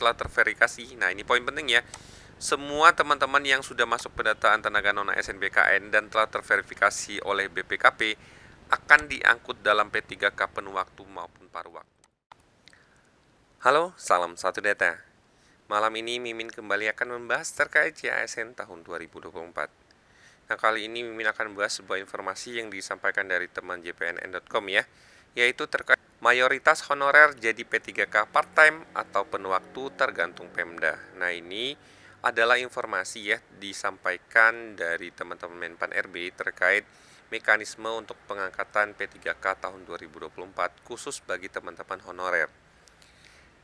telah terverifikasi. Nah, ini poin penting ya. Semua teman-teman yang sudah masuk pendataan tenaga non-ASN BKN dan telah terverifikasi oleh BPKP akan diangkut dalam P3K penuh waktu maupun paruh waktu. Halo, salam satu data. Malam ini Mimin kembali akan membahas terkait CASN tahun 2024. Nah, kali ini Mimin akan membahas sebuah informasi yang disampaikan dari teman jpnn.com ya, yaitu terkait mayoritas honorer jadi P3K part-time atau penuh waktu tergantung Pemda. Nah, ini adalah informasi ya disampaikan dari teman-teman Menpan RB terkait mekanisme untuk pengangkatan P3K tahun 2024 khusus bagi teman-teman honorer.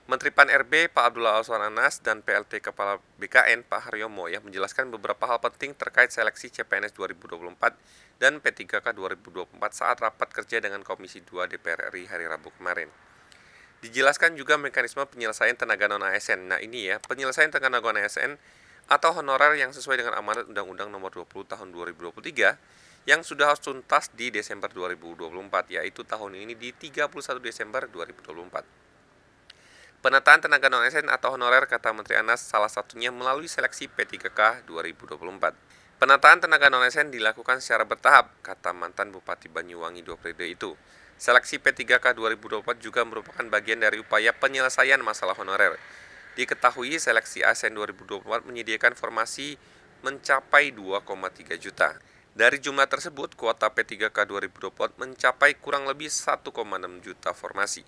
Menteri Pan RB Pak Abdullah Azwar Anas dan PLT Kepala BKN Pak Haryomo ya menjelaskan beberapa hal penting terkait seleksi CPNS 2024 dan P3K 2024 saat rapat kerja dengan Komisi 2 DPR RI hari Rabu kemarin. Dijelaskan juga mekanisme penyelesaian tenaga non-ASN. Nah, ini ya, penyelesaian tenaga non-ASN atau honorer yang sesuai dengan amanat Undang-Undang Nomor 20 Tahun 2023 yang sudah harus tuntas di Desember 2024, yaitu tahun ini di 31 Desember 2024. Penataan tenaga non-ASN atau honorer, kata Menteri Anas, salah satunya melalui seleksi P3K 2024. Penataan tenaga non-ASN dilakukan secara bertahap, kata mantan Bupati Banyuwangi 2 periode itu. Seleksi P3K 2024 juga merupakan bagian dari upaya penyelesaian masalah honorer. Diketahui seleksi ASN 2024 menyediakan formasi mencapai 2,3 juta. Dari jumlah tersebut, kuota P3K 2024 mencapai kurang lebih 1,6 juta formasi.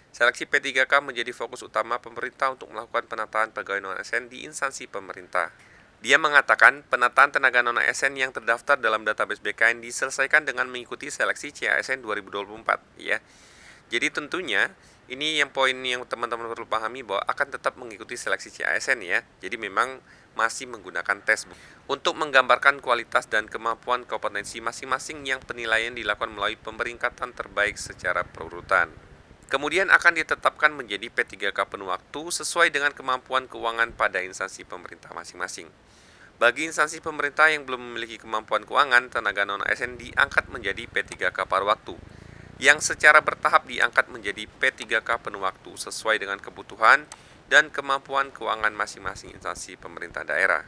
Seleksi P3K menjadi fokus utama pemerintah untuk melakukan penataan pegawai non-ASN di instansi pemerintah. Dia mengatakan penataan tenaga non-ASN yang terdaftar dalam database BKN diselesaikan dengan mengikuti seleksi CASN 2024 ya. Jadi tentunya ini yang poin yang teman-teman perlu pahami bahwa akan tetap mengikuti seleksi CASN ya. Jadi memang masih menggunakan tes untuk menggambarkan kualitas dan kemampuan kompetensi masing-masing yang penilaian dilakukan melalui pemeringkatan terbaik secara perurutan. Kemudian akan ditetapkan menjadi P3K penuh waktu sesuai dengan kemampuan keuangan pada instansi pemerintah masing-masing. Bagi instansi pemerintah yang belum memiliki kemampuan keuangan, tenaga non-ASN diangkat menjadi P3K paruh waktu, yang secara bertahap diangkat menjadi P3K penuh waktu sesuai dengan kebutuhan dan kemampuan keuangan masing-masing instansi pemerintah daerah.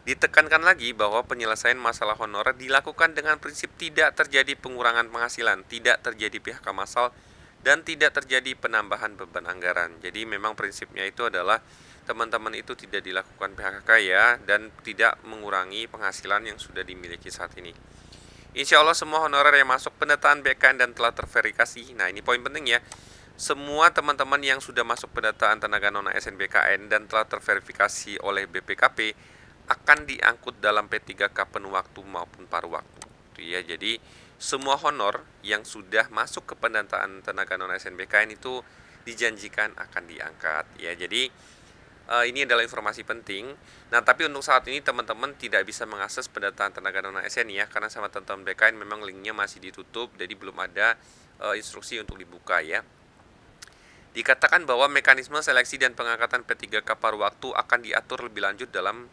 Ditekankan lagi bahwa penyelesaian masalah honorer dilakukan dengan prinsip tidak terjadi pengurangan penghasilan, tidak terjadi PHK massal, dan tidak terjadi penambahan beban anggaran. Jadi memang prinsipnya itu adalah teman-teman itu tidak dilakukan PHK ya, dan tidak mengurangi penghasilan yang sudah dimiliki saat ini. Insya Allah semua honorer yang masuk pendataan BKN dan telah terverifikasi. Nah, ini poin penting ya. Semua teman-teman yang sudah masuk pendataan tenaga non-ASN BKN dan telah terverifikasi oleh BPKP akan diangkut dalam P3K penuh waktu maupun paruh waktu. Ya, jadi semua honor yang sudah masuk ke pendataan tenaga non-ASN BKN itu dijanjikan akan diangkat ya. Jadi ini adalah informasi penting. Nah, tapi untuk saat ini teman-teman tidak bisa mengakses pendataan tenaga non-ASN ya, karena sama teman-teman BKN memang linknya masih ditutup, jadi belum ada instruksi untuk dibuka ya. Dikatakan bahwa mekanisme seleksi dan pengangkatan P3K paruh waktu akan diatur lebih lanjut dalam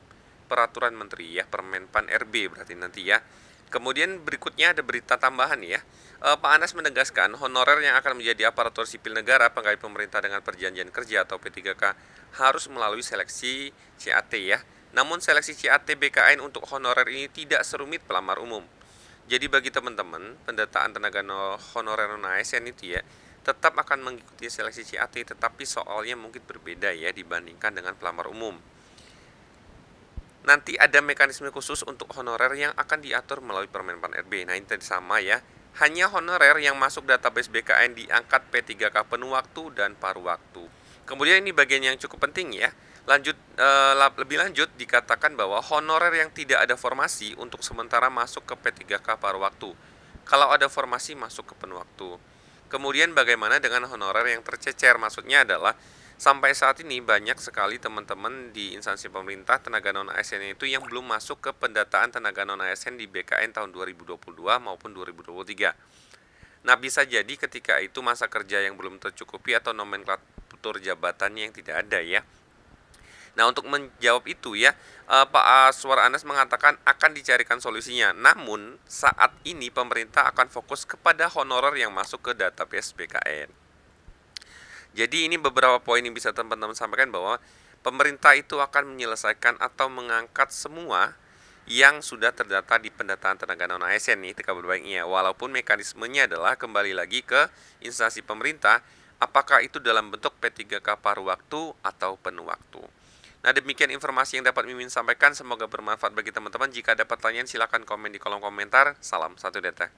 peraturan menteri ya, Permenpan RB berarti nanti ya. Kemudian berikutnya ada berita tambahan ya. Pak Anas menegaskan honorer yang akan menjadi aparatur sipil negara pegawai pemerintah dengan perjanjian kerja atau P3K harus melalui seleksi CAT ya. Namun seleksi CAT BKN untuk honorer ini tidak serumit pelamar umum. Jadi bagi teman-teman pendataan tenaga honorer non-ASN itu ya tetap akan mengikuti seleksi CAT, tetapi soalnya mungkin berbeda ya dibandingkan dengan pelamar umum. Nanti ada mekanisme khusus untuk honorer yang akan diatur melalui Permenpan RB. Nah, ini sama ya. Hanya honorer yang masuk database BKN diangkat P3K penuh waktu dan paruh waktu. Kemudian ini bagian yang cukup penting ya. Lebih lanjut dikatakan bahwa honorer yang tidak ada formasi untuk sementara masuk ke P3K paruh waktu. Kalau ada formasi masuk ke penuh waktu. Kemudian bagaimana dengan honorer yang tercecer? Maksudnya adalah sampai saat ini banyak sekali teman-teman di instansi pemerintah tenaga non-ASN itu yang belum masuk ke pendataan tenaga non-ASN di BKN tahun 2022 maupun 2023. Nah, bisa jadi ketika itu masa kerja yang belum tercukupi atau nomenklatur jabatannya yang tidak ada ya. Nah, untuk menjawab itu ya, Pak Azwar Anas mengatakan akan dicarikan solusinya. Namun, saat ini pemerintah akan fokus kepada honorer yang masuk ke database BKN. Jadi ini beberapa poin yang bisa teman-teman sampaikan bahwa pemerintah itu akan menyelesaikan atau mengangkat semua yang sudah terdata di pendataan tenaga non ASN nih, kabar baiknya. Walaupun mekanismenya adalah kembali lagi ke instansi pemerintah, apakah itu dalam bentuk P3K paruh waktu atau penuh waktu. Nah, demikian informasi yang dapat Mimin sampaikan. Semoga bermanfaat bagi teman-teman. Jika ada pertanyaan, silakan komen di kolom komentar. Salam satu detek.